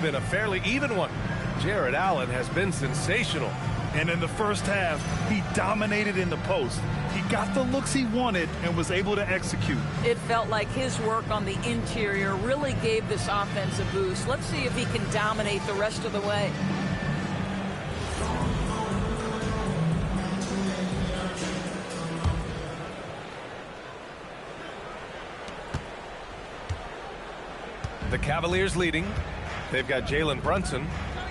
been a fairly even one. Jared Allen has been sensational. And in the first half, he dominated in the post. He got the looks he wanted and was able to execute. It felt like his work on the interior really gave this offense a boost. Let's see if he can dominate the rest of the way. The Cavaliers leading. They've got Jalen Brunson.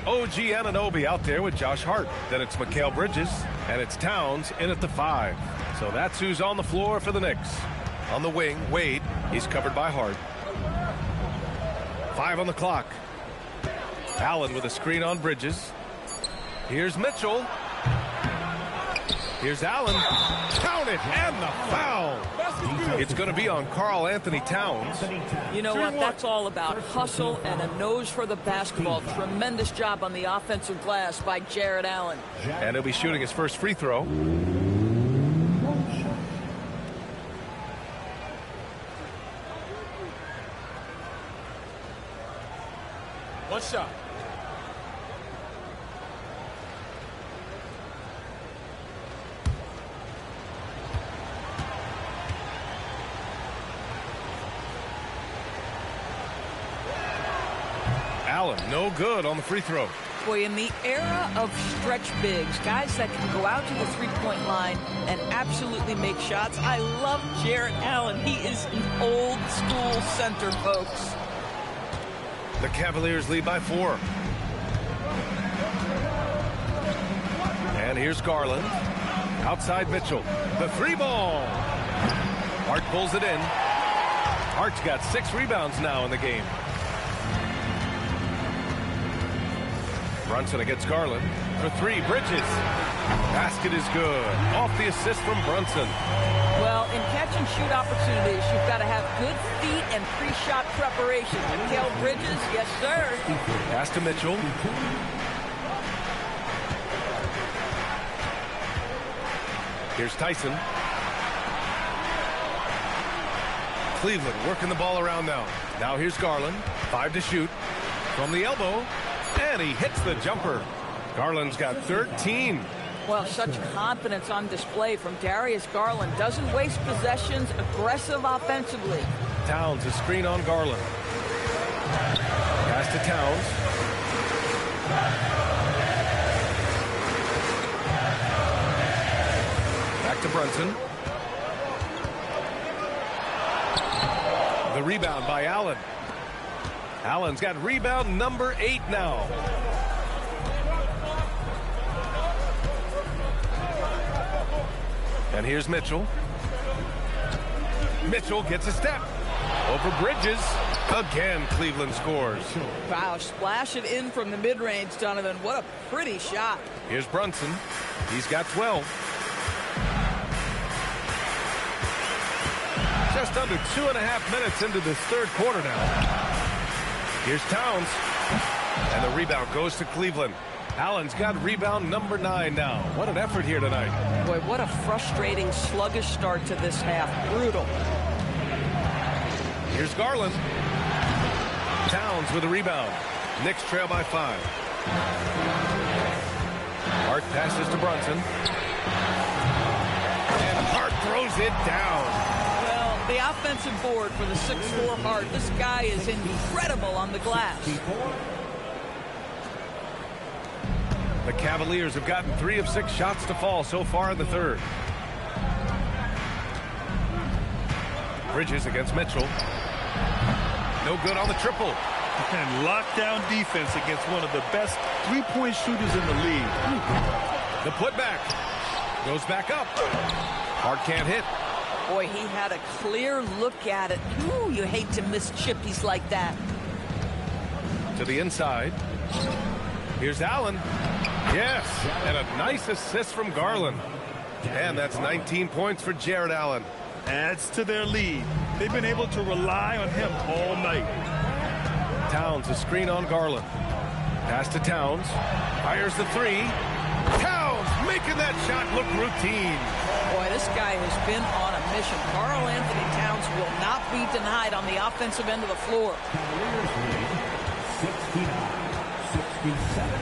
OG Anunoby out there with Josh Hart. Then it's Mikal Bridges, and it's Towns in at the 5. So that's who's on the floor for the Knicks. On the wing, Wade. He's covered by Hart. 5 on the clock. Allen with a screen on Bridges. Here's Mitchell. Here's Allen. Count it, and the foul. It's going to be on Karl Anthony Towns. You know what? That's all about hustle and a nose for the basketball. Tremendous job on the offensive glass by Jared Allen. And he'll be shooting his first free throw. One shot. Allen, no good on the free throw. Boy, in the era of stretch bigs, guys that can go out to the three-point line and absolutely make shots, I love Jared Allen. He is an old-school center, folks. The Cavaliers lead by 4. And here's Garland. Outside Mitchell. The 3-ball. Hart pulls it in. Hart's got 6 rebounds now in the game. Brunson against Garland. For 3, Bridges. Basket is good. Off the assist from Brunson. Well, in catch-and-shoot opportunities, you've got to have good feet and pre-shot preparation. Mikal Bridges, yes, sir. Pass to Mitchell. Here's Tyson. Cleveland working the ball around now. Now here's Garland. 5 to shoot. From the elbow. And he hits the jumper. Garland's got 13. Well, such confidence on display from Darius Garland. Doesn't waste possessions, aggressive offensively. Towns, a screen on Garland. Pass to Towns. Back to Brunson. The rebound by Allen. Allen's got rebound number 8 now. And here's Mitchell. Mitchell gets a step. Over Bridges. Again, Cleveland scores. Wow, splash it in from the mid-range, Donovan. What a pretty shot. Here's Brunson. He's got 12. Just under 2.5 minutes into this third quarter now. Here's Towns. And the rebound goes to Cleveland. Allen's got rebound number 9 now. What an effort here tonight. Boy, what a frustrating, sluggish start to this half. Brutal. Here's Garland. Towns with a rebound. Knicks trail by 5. Hart passes to Brunson. And Hart throws it down. The offensive board for the 6'4" Hart. This guy is incredible on the glass. The Cavaliers have gotten 3 of 6 shots to fall so far in the third. Bridges against Mitchell. No good on the triple. And lockdown defense against one of the best three-point shooters in the league. The putback. Goes back up. Hart can't hit. Boy, he had a clear look at it. Ooh, you hate to miss chippies like that. To the inside. Here's Allen. Yes, and a nice assist from Garland. And that's 19 points for Jared Allen. Adds to their lead. They've been able to rely on him all night. Towns, a screen on Garland. Pass to Towns. Fires the 3. Towns making that shot look routine. Boy, this guy has been on a mission. Karl Anthony Towns will not be denied on the offensive end of the floor.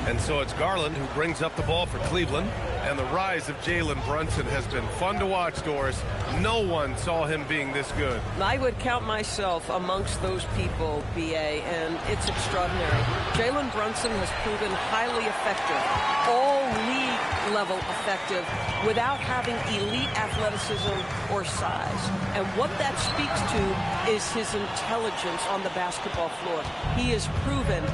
And so it's Garland who brings up the ball for Cleveland. And the rise of Jalen Brunson has been fun to watch, Doris. No one saw him being this good. I would count myself amongst those people, B.A., and it's extraordinary. Jalen Brunson has proven highly effective, all league level effective, without having elite athleticism or size. And what that speaks to is his intelligence on the basketball floor. He has proven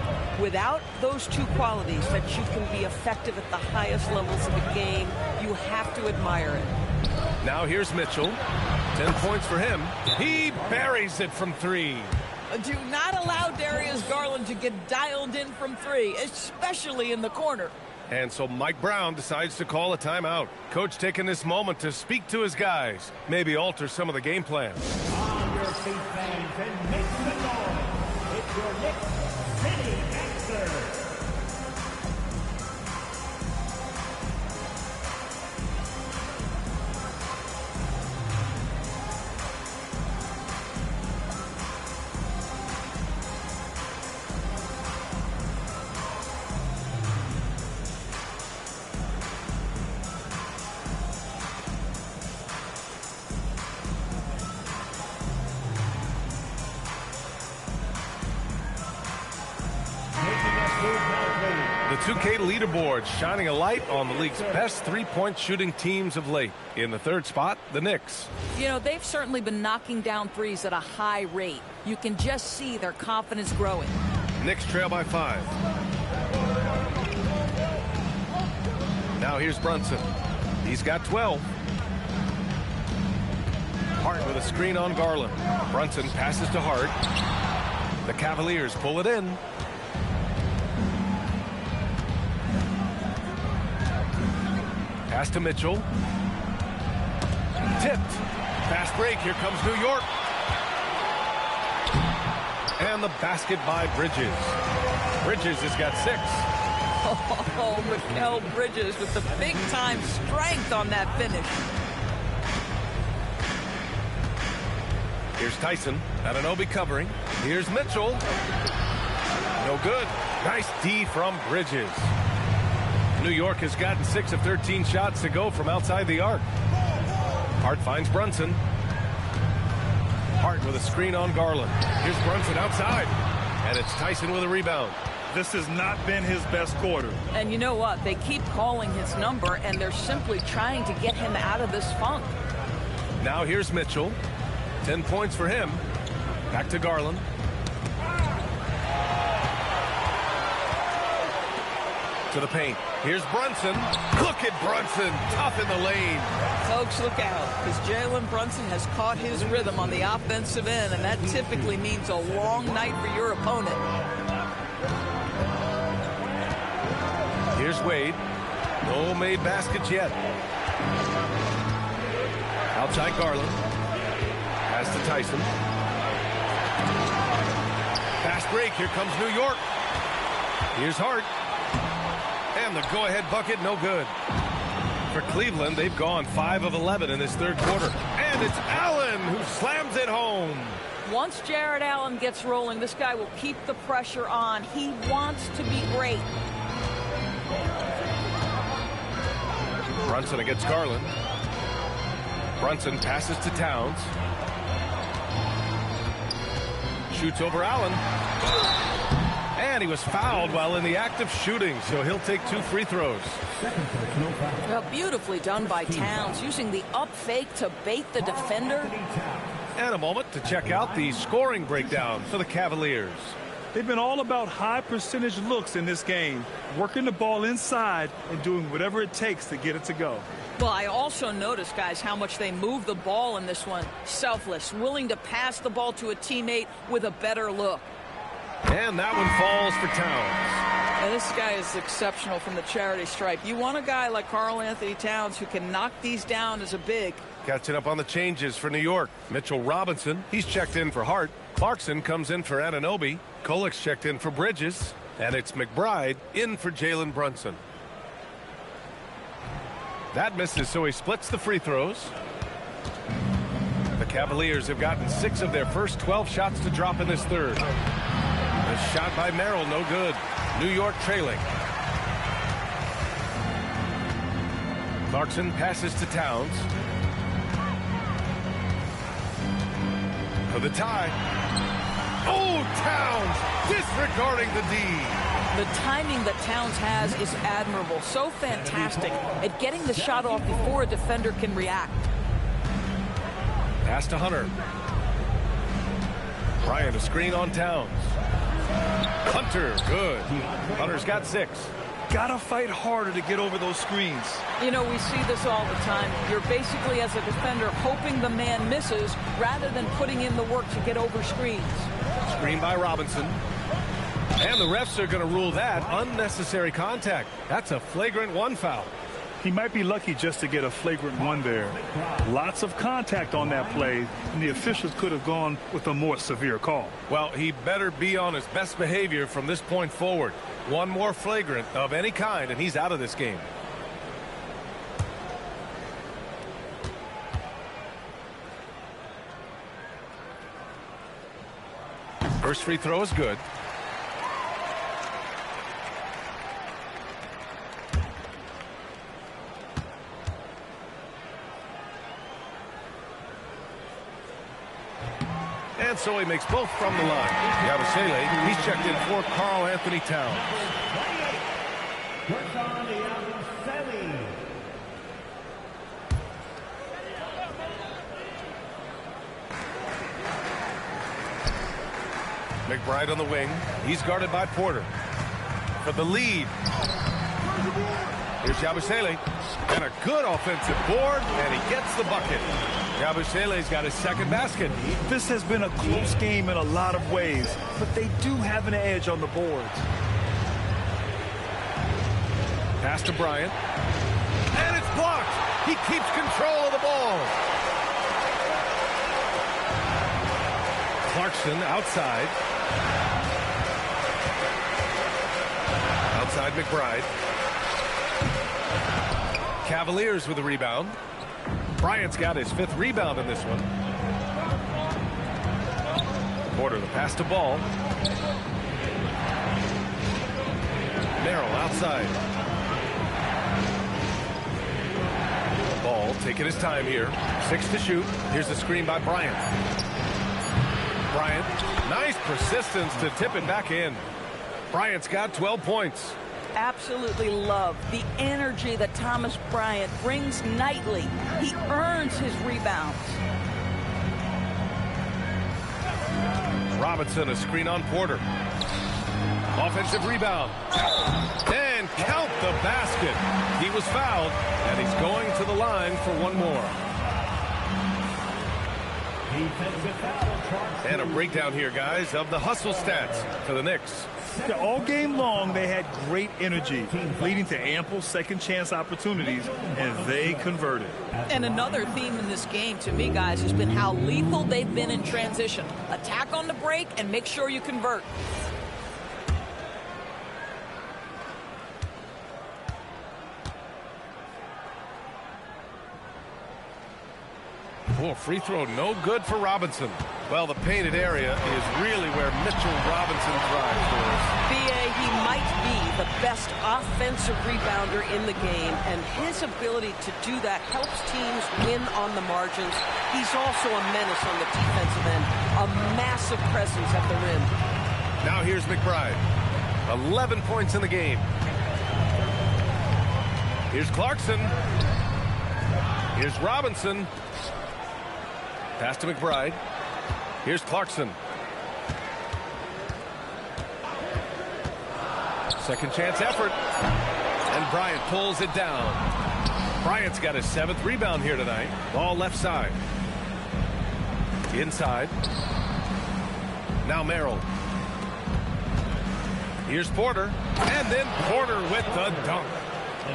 without those two qualities that you can be effective at the highest levels of the game. You have to admire it. Now here's Mitchell. 10 points for him. He buries it from three. Do not allow Darius Garland to get dialed in from three, especially in the corner. And so Mike Brown decides to call a timeout. Coach taking this moment to speak to his guys, maybe alter some of the game plan. On your feet, fans, and make some noise. It's your Knicks City Answer. The 2K leaderboard shining a light on the league's best three-point shooting teams of late. In the third spot, the Knicks. You know, they've certainly been knocking down threes at a high rate. You can just see their confidence growing. Knicks trail by 5. Now here's Brunson. He's got 12. Hart with a screen on Garland. Brunson passes to Hart. The Cavaliers pull it in. Pass to Mitchell. Tipped. Fast break. Here comes New York. And the basket by Bridges. Bridges has got 6. Oh, Mikal Bridges with the big-time strength on that finish. Here's Tyson. Anunoby covering. Here's Mitchell. No good. Nice D from Bridges. New York has gotten 6 of 13 shots to go from outside the arc. Hart finds Brunson. Hart with a screen on Garland. Here's Brunson outside. And it's Tyson with a rebound. This has not been his best quarter. And you know what? They keep calling his number, and they're simply trying to get him out of this funk. Now here's Mitchell. 10 points for him. Back to Garland. To the paint. Here's Brunson. Look at Brunson. Tough in the lane. Folks, look out, because Jalen Brunson has caught his rhythm on the offensive end, and that typically means a long night for your opponent. Here's Wade. No made baskets yet. Outside Garland. Pass to Tyson. Fast break. Here comes New York. Here's Hart. And the go-ahead bucket, no good. For Cleveland, they've gone 5 of 11 in this third quarter. And it's Allen who slams it home. Once Jared Allen gets rolling, this guy will keep the pressure on. He wants to be great. Brunson against Garland. Brunson passes to Towns. Shoots over Allen. And he was fouled while in the act of shooting, so he'll take 2 free throws. Well, beautifully done by Towns, using the up fake to bait the defender. And a moment to check out the scoring breakdown for the Cavaliers. They've been all about high percentage looks in this game, working the ball inside and doing whatever it takes to get it to go. Well, I also noticed, guys, how much they move the ball in this one. Selfless, willing to pass the ball to a teammate with a better look. And that one falls for Towns. And this guy is exceptional from the charity stripe. You want a guy like Karl Anthony Towns who can knock these down as a big. Catching up on the changes for New York. Mitchell Robinson, he's checked in for Hart. Clarkson comes in for Anunoby. Kolik's checked in for Bridges. And it's McBride in for Jalen Brunson. That misses, so he splits the free throws. The Cavaliers have gotten 6 of their first 12 shots to drop in this third. shot by Merrill, no good. New York trailing. Clarkson passes to Towns. For the tie. Oh, Towns disregarding the D. The timing that Towns has is admirable. So fantastic at getting the shot off before a defender can react. Pass to Hunter. Bryant, a screen on Towns. Hunter, good. Hunter's got 6. Gotta fight harder to get over those screens. You know, we see this all the time. You're basically, as a defender, hoping the man misses rather than putting in the work to get over screens. Screen by Robinson. And the refs are going to rule that unnecessary contact. That's a flagrant 1 foul. He might be lucky just to get a flagrant 1 there. Lots of contact on that play, and the officials could have gone with a more severe call. Well, he better be on his best behavior from this point forward. 1 more flagrant of any kind, and he's out of this game. First free throw is good. And so he makes both from the line. Yabusele, he's checked in for Karl Anthony Towns. McBride on the wing. He's guarded by Porter. For the lead. Here's Yabusele. And a good offensive board, and he gets the bucket. Yabusele's got his second basket. This has been a close game in a lot of ways, but they do have an edge on the boards. Pass to Bryant. And it's blocked. He keeps control of the ball. Clarkson outside. Outside McBride. Cavaliers with a rebound. Bryant's got his 5th rebound in this one. Porter, the pass to Ball. Merrill outside. Ball taking his time here. 6 to shoot. Here's the screen by Bryant. Bryant, nice persistence to tip it back in. Bryant's got 12 points. Absolutely love the energy that Thomas Bryant brings nightly. He earns his rebounds. Robinson, a screen on Porter. Offensive rebound. And count the basket. He was fouled, and he's going to the line for 1 more. And a breakdown here, guys, of the hustle stats for the Knicks. Yeah, all game long, they had great energy, leading to ample second chance opportunities, and they converted. And another theme in this game, to me, guys, has been how lethal they've been in transition. Attack on the break and make sure you convert. Oh, free throw no good for Robinson. Well, the painted area is really where Mitchell Robinson thrives for us. B.A., he might be the best offensive rebounder in the game, and his ability to do that helps teams win on the margins. He's also a menace on the defensive end, a massive presence at the rim. Now here's McBride. 11 points in the game. Here's Clarkson. Here's Robinson. Pass to McBride. Here's Clarkson. Second chance effort. And Bryant pulls it down. Bryant's got his 7th rebound here tonight. Ball left side. Inside. Now Merrill. Here's Porter. And then Porter with the dunk.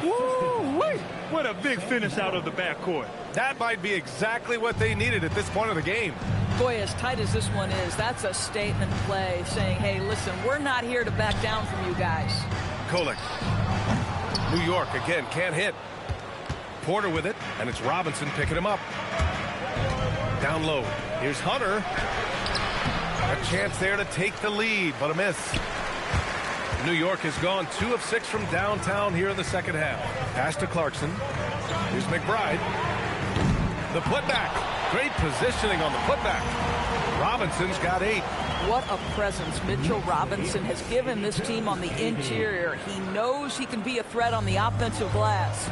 Woo-wee! What a big finish out of the backcourt. That might be exactly what they needed at this point of the game. Boy, as tight as this one is, that's a statement play saying, hey, listen, we're not here to back down from you guys. Kolek. New York again can't hit. Porter with it, and it's Robinson picking him up. Down low. Here's Hunter. A chance there to take the lead, but a miss. New York has gone 2 of 6 from downtown here in the second half. Pass to Clarkson. Here's McBride. The putback. Great positioning on the putback. Robinson's got 8. What a presence Mitchell Robinson has given this team on the interior. He knows he can be a threat on the offensive glass.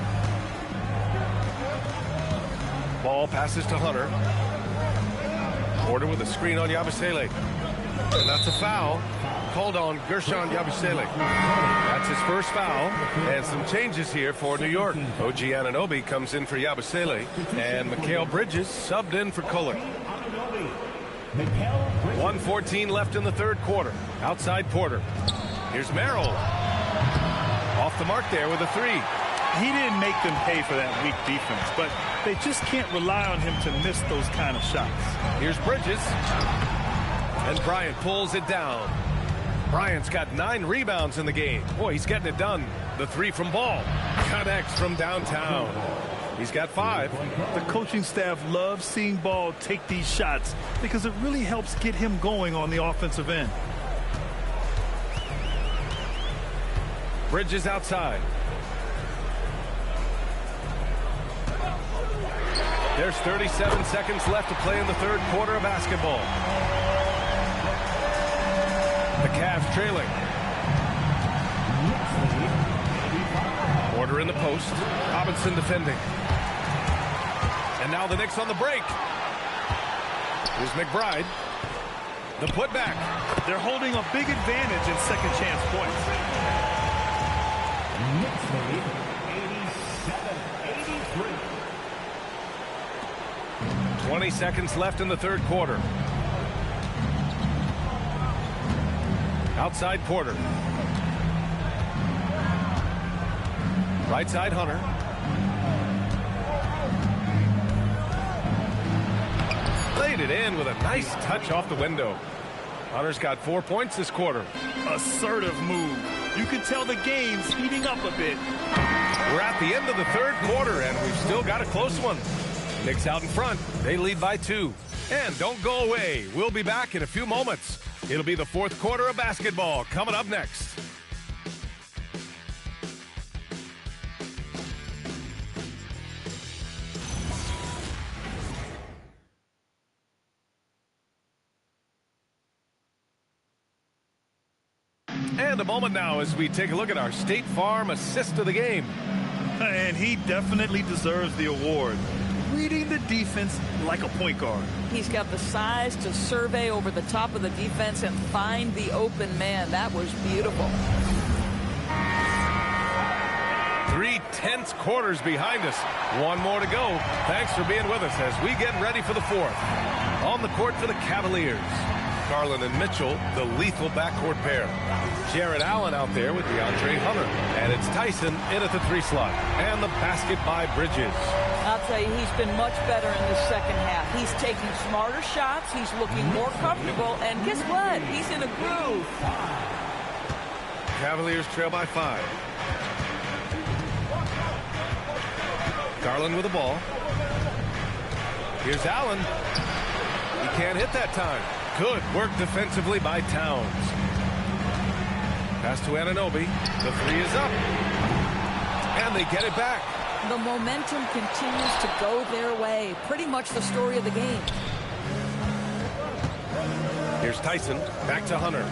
Ball passes to Hunter. Porter with a screen on Yabusele. And that's a foul called on Gershon Yabusele. That's his first foul. And some changes here for New York. OG Anunoby comes in for Yabusele. And Mikal Bridges subbed in for Kohler. 1:14 left in the third quarter. Outside Porter. Here's Merrill. Off the mark there with a 3. He didn't make them pay for that weak defense, but they just can't rely on him to miss those kind of shots. Here's Bridges. And Bryant pulls it down. Bryant's got 9 rebounds in the game. Boy, he's getting it done. The 3 from Ball. Connects from downtown. He's got 5. The coaching staff loves seeing Ball take these shots because it really helps get him going on the offensive end. Bridges outside. There's 37 seconds left to play in the third quarter of basketball. The Cavs trailing. Porter in the post. Robinson defending. And now the Knicks on the break. Here's McBride. The putback. They're holding a big advantage in second chance points. Knicks lead 87-83. 20 seconds left in the third quarter. Outside Porter. Right side Hunter. Laid it in with a nice touch off the window. Hunter's got 4 points this quarter. Assertive move. You can tell the game's heating up a bit. We're at the end of the third quarter, and we've still got a close one. Knicks out in front. They lead by 2. And don't go away. We'll be back in a few moments. It'll be the fourth quarter of basketball coming up next. And a moment now as we take a look at our State Farm assist of the game. And he definitely deserves the award. Reading the defense like a point guard. He's got the size to survey over the top of the defense and find the open man. That was beautiful. 3 tense quarters behind us. 1 more to go. Thanks for being with us as we get ready for the fourth. On the court for the Cavaliers. Garland and Mitchell, the lethal backcourt pair. Jared Allen out there with DeAndre Hunter. And it's Tyson in at the 3 slot. And the basket by Bridges. I'll tell you, he's been much better in the second half. He's taking smarter shots. He's looking more comfortable. And guess what? He's in a groove. Cavaliers trail by 5. Garland with the ball. Here's Allen. He can't hit that time. Good work defensively by Towns. Pass to Anunoby. The 3 is up. And they get it back. The momentum continues to go their way. Pretty much the story of the game. Here's Tyson. Back to Hunter.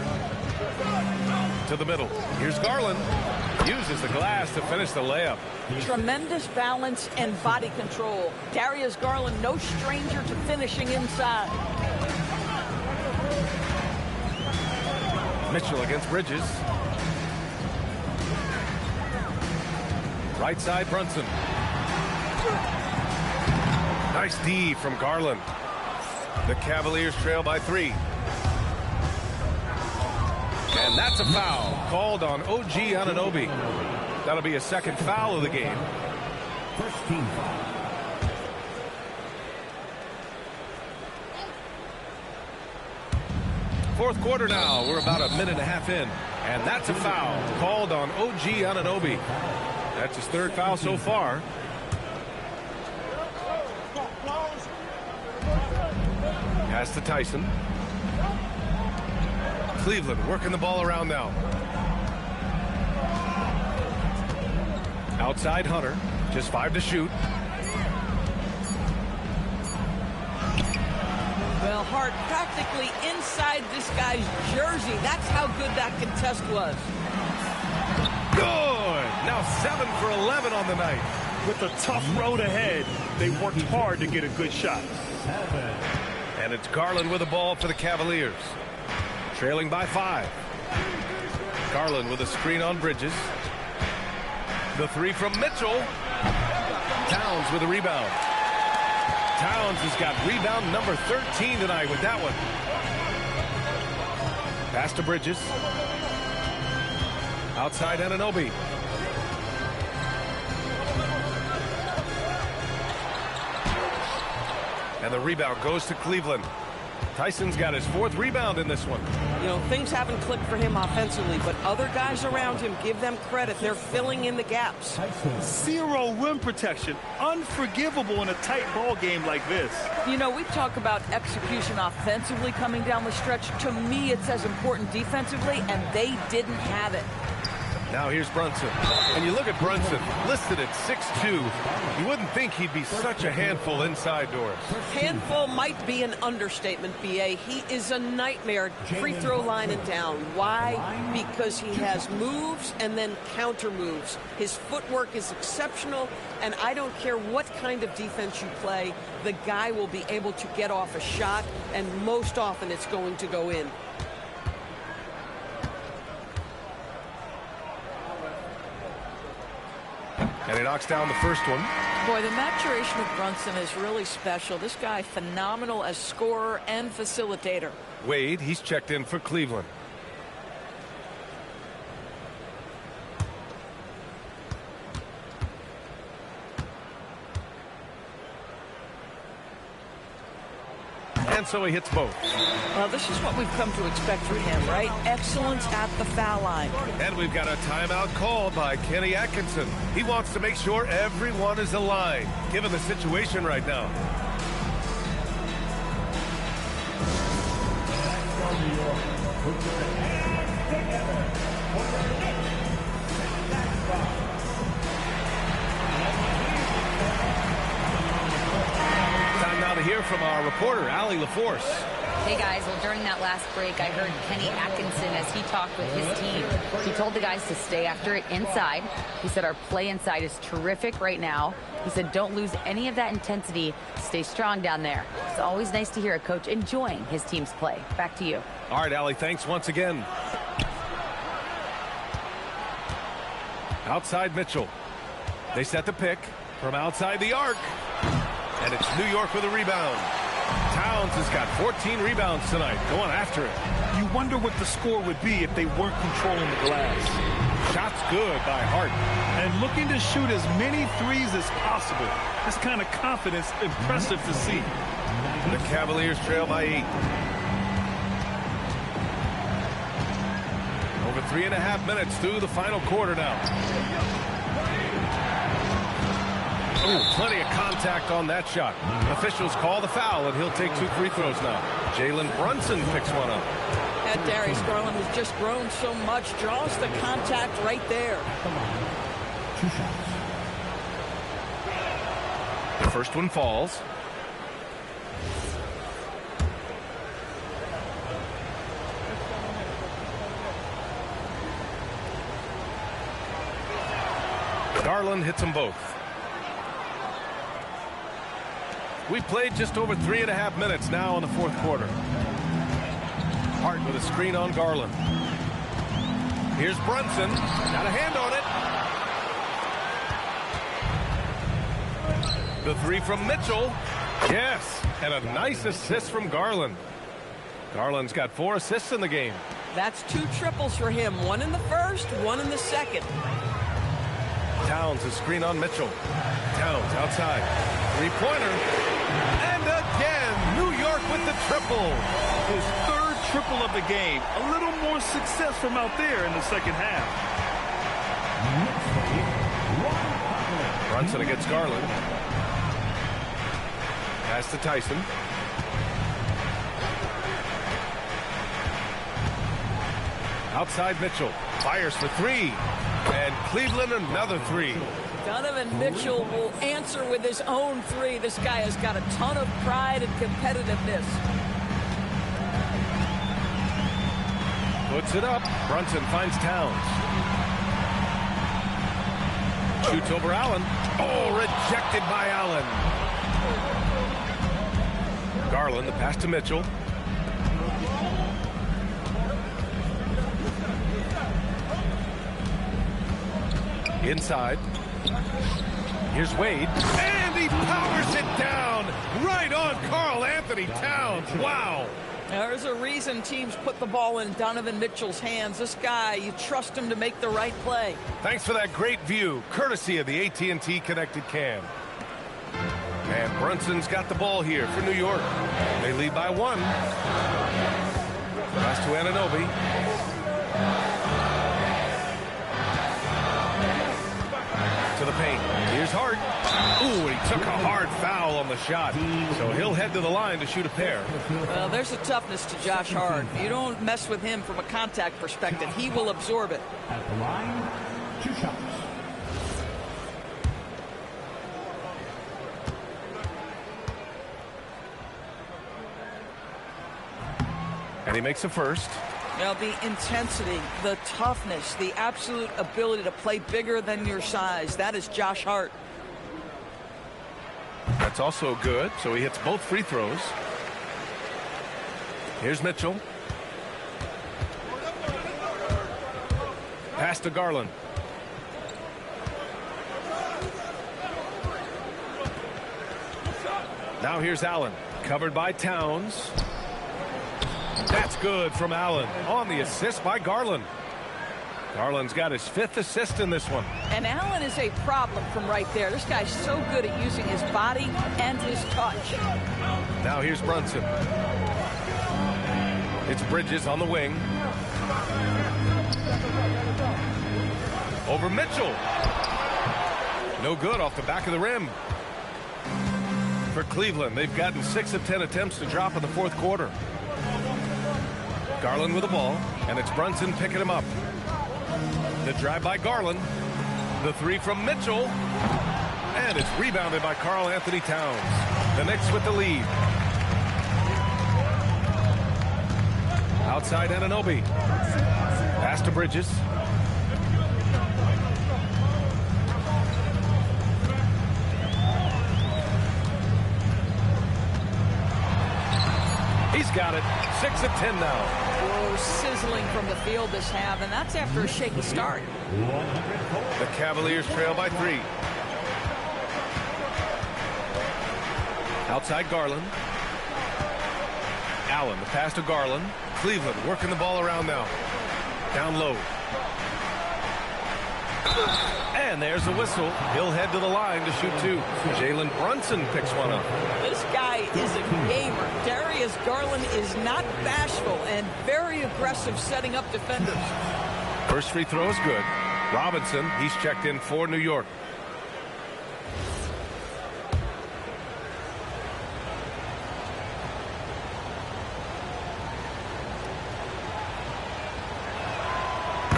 To the middle. Here's Garland. Uses the glass to finish the layup. Tremendous balance and body control. Darius Garland, no stranger to finishing inside. Mitchell against Bridges. Right side Brunson. Nice D from Garland. The Cavaliers trail by 3. And that's a foul called on OG Anunoby. That'll be a second foul of the game. First team foul. Fourth quarter now. We're about a minute and a half in. And that's a foul called on OG Anunoby. That's his 3rd foul so far. Pass to Tyson. Cleveland working the ball around now. Outside Hunter, just 5 to shoot. Well, Hart practically inside this guy's jersey. That's how good that contest was. Good. Now 7 for 11 on the night. With a tough road ahead, they worked hard to get a good shot. And it's Garland with the ball for the Cavaliers. Trailing by 5. Garland with a screen on Bridges. The 3 from Mitchell. Towns with a rebound. Towns has got rebound number 13 tonight with that one. Pass to Bridges. Outside Anunoby. And the rebound goes to Cleveland. Tyson's got his 4th rebound in this one. You know, things haven't clicked for him offensively, but other guys around him, give them credit. They're filling in the gaps. 0 rim protection. Unforgivable in a tight ball game like this. You know, we talk about execution offensively coming down the stretch. To me, it's as important defensively, and they didn't have it. Now here's Brunson. And you look at Brunson, listed at 6'2". You wouldn't think he'd be such a handful inside doors. Handful might be an understatement, B.A. He is a nightmare free throw line and down. Why? Because he has moves and then counter moves. His footwork is exceptional, and I don't care what kind of defense you play, the guy will be able to get off a shot, and most often it's going to go in. And he knocks down the first one. Boy, the maturation of Brunson is really special. This guy, phenomenal as scorer and facilitator. Wade, he's checked in for Cleveland. And so he hits both. Well, this is what we've come to expect from him, right? Excellence at the foul line. And we've got a timeout called by Kenny Atkinson. He wants to make sure everyone is aligned, given the situation right now. Time now to hear from our reporter, Allie LaForce. Hey guys, well during that last break I heard Kenny Atkinson as he talked with his team. He told the guys to stay after it inside. He said our play inside is terrific right now. He said don't lose any of that intensity. Stay strong down there. It's always nice to hear a coach enjoying his team's play. Back to you. All right, Allie, thanks once again. Outside Mitchell. They set the pick from outside the arc. And it's New York with a rebound. Towns has got 14 rebounds tonight, going after it. You wonder what the score would be if they weren't controlling the glass. Shots good by Hart. And looking to shoot as many threes as possible. This kind of confidence, impressive to see. The Cavaliers trail by 8. Over 3.5 minutes through the final quarter now. Ooh, plenty of contact on that shot. Officials call the foul, and he'll take 2 free throws now. Jalen Brunson picks one up. And Darius Garland has just grown so much, draws the contact right there. Come on. 2 shots. The first one falls. Garland hits them both. We've played just over 3.5 minutes now in the fourth quarter. Hart with a screen on Garland. Here's Brunson. Got a hand on it. The 3 from Mitchell. Yes, and a nice assist from Garland. Garland's got 4 assists in the game. That's 2 triples for him. 1 in the first, 1 in the second. Towns a screen on Mitchell. Towns outside. 3-pointer. And again, New York with the triple. His 3rd triple of the game. A little more success from out there in the second half. Brunson against Garland. Pass to Tyson. Outside Mitchell. Fires for three. And Cleveland another three. Donovan Mitchell will answer with his own three. This guy has got a ton of pride and competitiveness. Puts it up. Brunson finds Towns. Shoots over Allen. Oh, rejected by Allen. Garland, the pass to Mitchell. Inside. Here's Wade. And he powers it down right on Karl Anthony Towns. Wow. There's a reason teams put the ball in Donovan Mitchell's hands. This guy, you trust him to make the right play. Thanks for that great view, courtesy of the AT&T connected cam. And Brunson's got the ball here for New York. They lead by one. Pass to Anunoby. To the paint. Here's Hart. Ooh, he took a hard foul on the shot. So he'll head to the line to shoot a pair. Well, there's a toughness to Josh Hart. You don't mess with him from a contact perspective. He will absorb it. At the line, 2 shots. And he makes a first. Now, the intensity, the toughness, the absolute ability to play bigger than your size. That is Josh Hart. That's also good. So he hits both free throws. Here's Mitchell. Pass to Garland. Now here's Allen. Covered by Towns. That's good from Allen on the assist by Garland. Garland's got his 5th assist in this one. And Allen is a problem from right there. This guy's so good at using his body and his touch. Now here's Brunson. It's Bridges on the wing. Over Mitchell. No good off the back of the rim. For Cleveland, they've gotten 6 of 10 attempts to drop in the 4th quarter. Garland with the ball, and it's Brunson picking him up. The drive by Garland. The three from Mitchell. And it's rebounded by Karl Anthony Towns. The Knicks with the lead. Outside Anunoby. Pass to Bridges. He's got it. 6 of 10 now. Whoa, sizzling from the field this half, and that's after a shaky start. The Cavaliers trail by 3. Outside Garland. Allen, the pass to Garland. Cleveland working the ball around now. Down low. And there's a whistle. He'll head to the line to shoot 2. Jalen Brunson picks one up. This guy is a gamer. Darius Garland is not bashful and very aggressive setting up defenders. First free throw is good. Robinson, he's checked in for New York.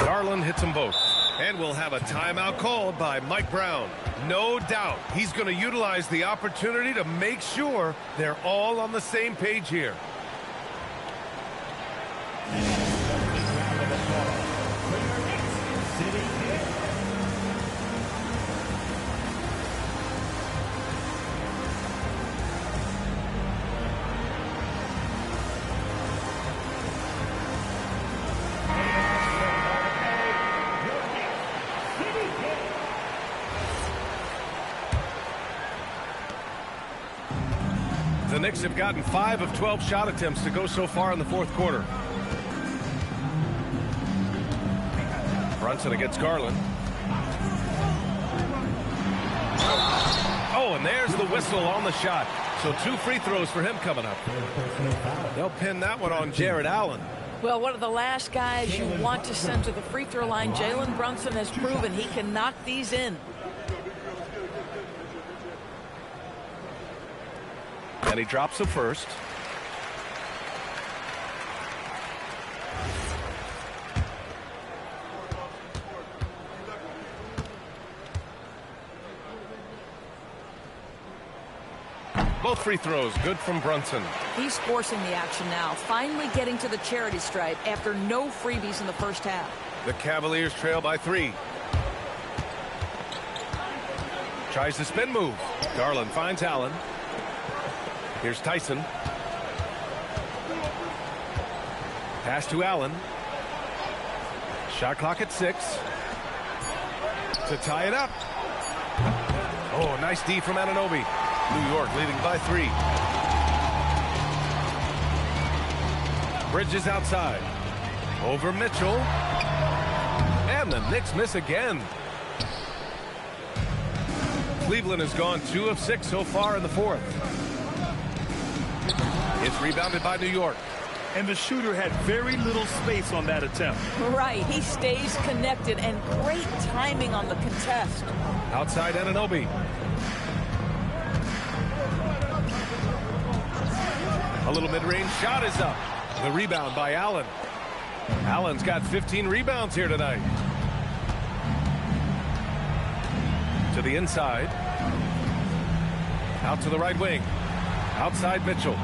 Garland hits them both. And we'll have a timeout called by Mike Brown. No doubt he's going to utilize the opportunity to make sure they're all on the same page here. The Knicks have gotten 5 of 12 shot attempts to go so far in the 4th quarter. Brunson against Garland. Oh, and there's the whistle on the shot. So 2 free throws for him coming up. They'll pin that one on Jared Allen. Well, one of the last guys you want to send to the free throw line, Jalen Brunson has proven he can knock these in. And he drops the first. Both free throws good from Brunson. He's forcing the action now, finally getting to the charity stripe after no freebies in the first half. The Cavaliers trail by 3. Tries the spin move. Garland finds Allen. Here's Tyson. Pass to Allen. Shot clock at 6. To tie it up. Oh, nice D from Anunoby. New York leading by 3. Bridges outside. Over Mitchell. And the Knicks miss again. Cleveland has gone 2 of 6 so far in the 4th. It's rebounded by New York. And the shooter had very little space on that attempt. Right, he stays connected, and great timing on the contest. Outside Anunoby. A little mid-range shot is up. The rebound by Allen. Allen's got 15 rebounds here tonight. To the inside. Out to the right wing. Outside Mitchell.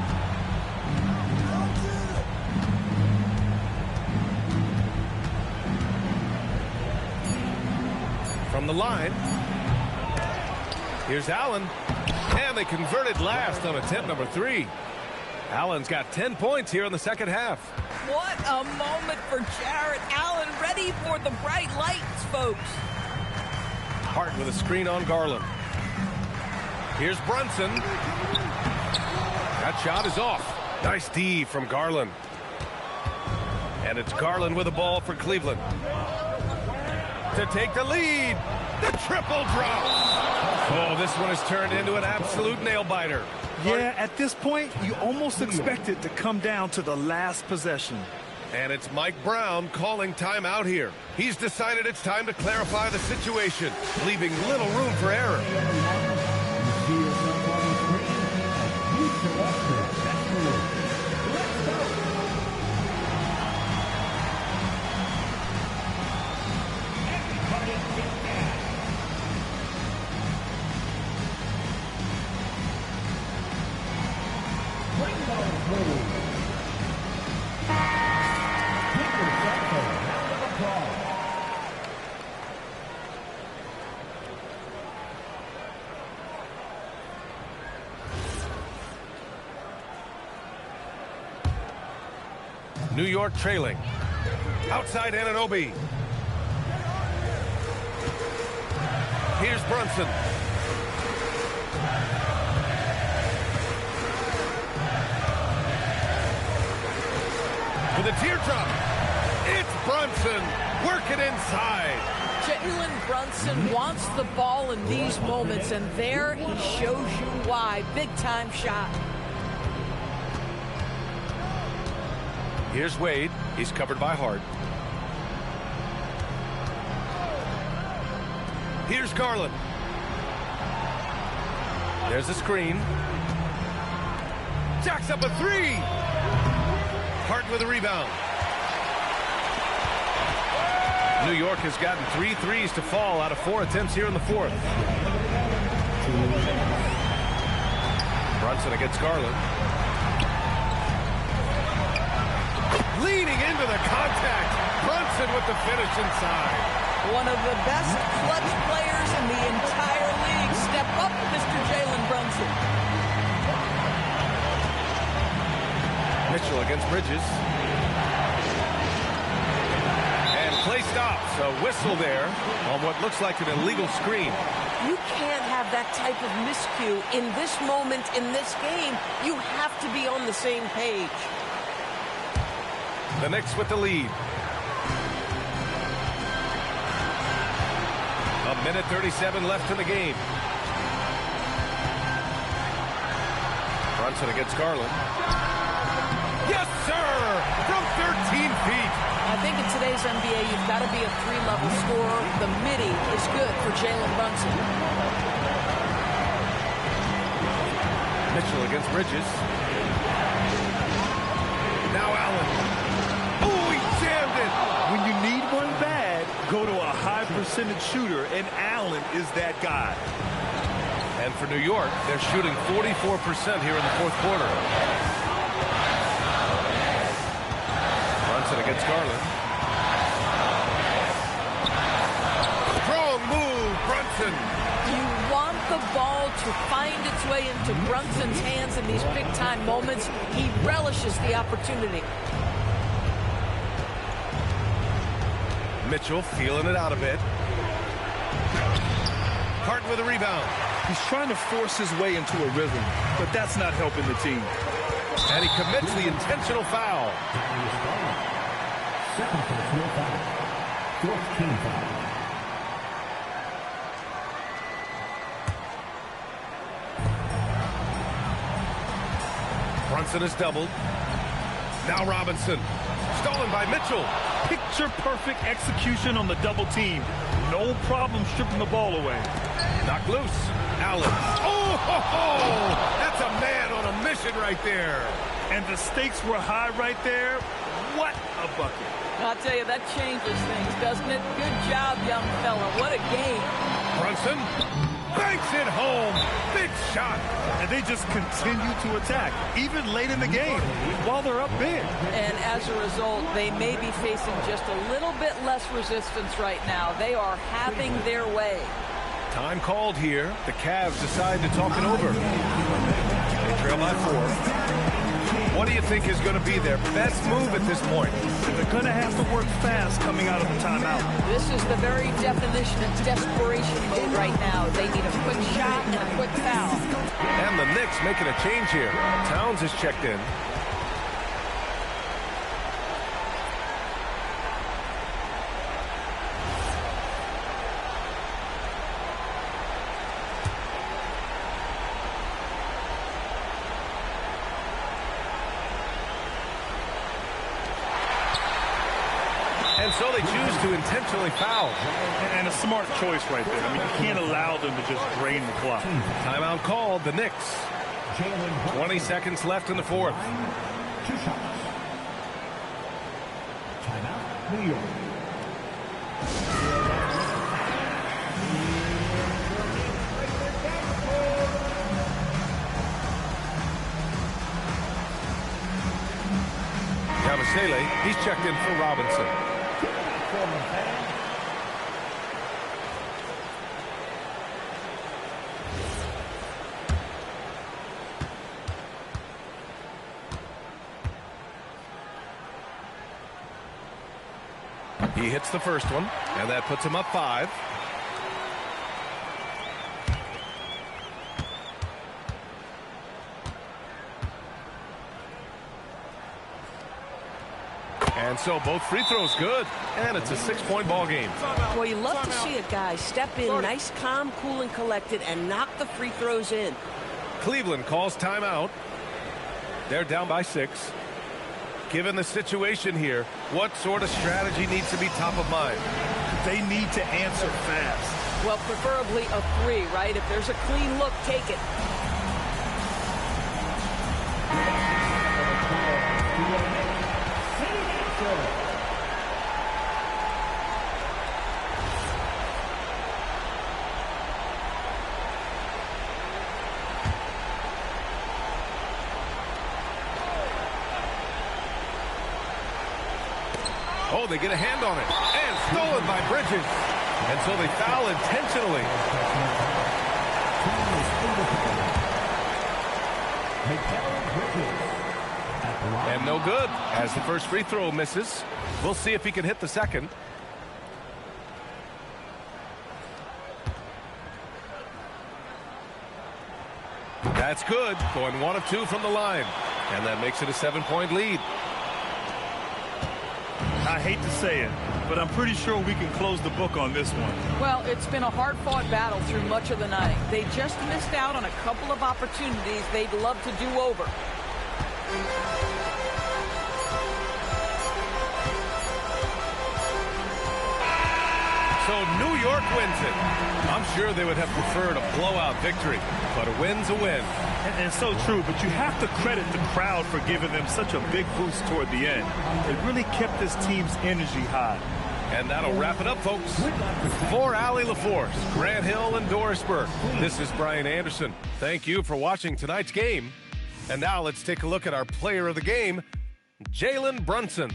From the line. Here's Allen. And they converted last on attempt number 3. Allen's got 10 points here in the second half. What a moment for Jarrett Allen, ready for the bright lights, folks. Hart with a screen on Garland. Here's Brunson. That shot is off. Nice D from Garland. And it's Garland with the ball for Cleveland. To take the lead. The triple drop. Oh, this one has turned into an absolute nail-biter. Yeah, at this point, you almost expect it to come down to the last possession. And it's Mike Brown calling timeout here. He's decided it's time to clarify the situation, leaving little room for error. New York trailing. Outside Anunoby. Here's Brunson. With a teardrop. It's Brunson working inside. Jalen Brunson wants the ball in these moments, and there he shows you why. Big-time shot. Here's Wade. He's covered by Hart. Here's Garland. There's a screen. Jacks up a 3. Hart with a rebound. New York has gotten 3 threes to fall out of 4 attempts here in the 4th. Brunson against Garland. Leaning into the contact. Brunson with the finish inside. One of the best clutch players in the entire league. Step up, Mr. Jalen Brunson. Mitchell against Bridges. And play stops. A whistle there on what looks like an illegal screen. You can't have that type of miscue in this moment in this game. You have to be on the same page. The Knicks with the lead. A minute 37 left in the game. Brunson against Garland. Yes, sir! From 13 feet. I think in today's NBA, you've got to be a 3-level scorer. The midi is good for Jalen Brunson. Mitchell against Bridges. Now Allen. Oh, he jammed it. When you need one bad, go to a high percentage shooter, and Allen is that guy. And for New York, they're shooting 44% here in the fourth quarter. Brunson against Garland. Strong move, Brunson. You want the ball to find its way into Brunson's hands in these big-time moments. He relishes the opportunity. Mitchell feeling it out a bit. Harden with a rebound. He's trying to force his way into a rhythm, but that's not helping the team. And he commits the intentional foul. Second personal foul. Fourth team foul. Brunson is doubled. Now Robinson. Stolen by Mitchell. Picture-perfect execution on the double team. No problem stripping the ball away. Knocked loose. Allen. Oh, ho, ho. That's a man on a mission right there. And the stakes were high right there. What a bucket. I'll tell you, that changes things, doesn't it? Good job, young fella. What a game. Brunson banks it home. Big shot. And they just continue to attack, even late in the game, while they're up big. And as a result, they may be facing just a little bit less resistance right now. They are having their way. Time called here. The Cavs decide to talk it over. They trail by 4. What do you think is going to be their best move at this point? They're going to have to work fast coming out of the timeout. This is the very definition of desperation mode right now. They need a quick shot and a quick foul. And the Knicks making a change here. Towns is checked in. And so they choose to intentionally foul. And a smart choice right there. I mean, you can't allow them to just drain the clock. Timeout called, the Knicks. 20 seconds left in the fourth. 2 shots. Timeout, New York. Yabusele, he's checked in for Robinson. He hits the first one, and that puts him up 5. And so both free throws good, and it's a 6-point ball game. Well, you love to see a guy step in nice, calm, cool, and collected and knock the free throws in. Cleveland calls timeout. They're down by 6. Given the situation here, what sort of strategy needs to be top of mind? They need to answer fast. Well, preferably a 3, right? If there's a clean look, take it. Oh, they get a hand on it. And stolen by Bridges. And so they foul intentionally. And no good as the first free throw misses. We'll see if he can hit the second. That's good. Going 1 of 2 from the line. And that makes it a 7-point lead. I hate to say it, but I'm pretty sure we can close the book on this one. Well, it's been a hard-fought battle through much of the night. They just missed out on a couple of opportunities they'd love to do over. So New York wins it. I'm sure they would have preferred a blowout victory, but a win's a win. And so true, but you have to credit the crowd for giving them such a big boost toward the end. It really kept this team's energy high. And that'll wrap it up, folks. For Allie LaForce, Grant Hill, and Doris Burke, this is Brian Anderson. Thank you for watching tonight's game. And now let's take a look at our player of the game, Jalen Brunson.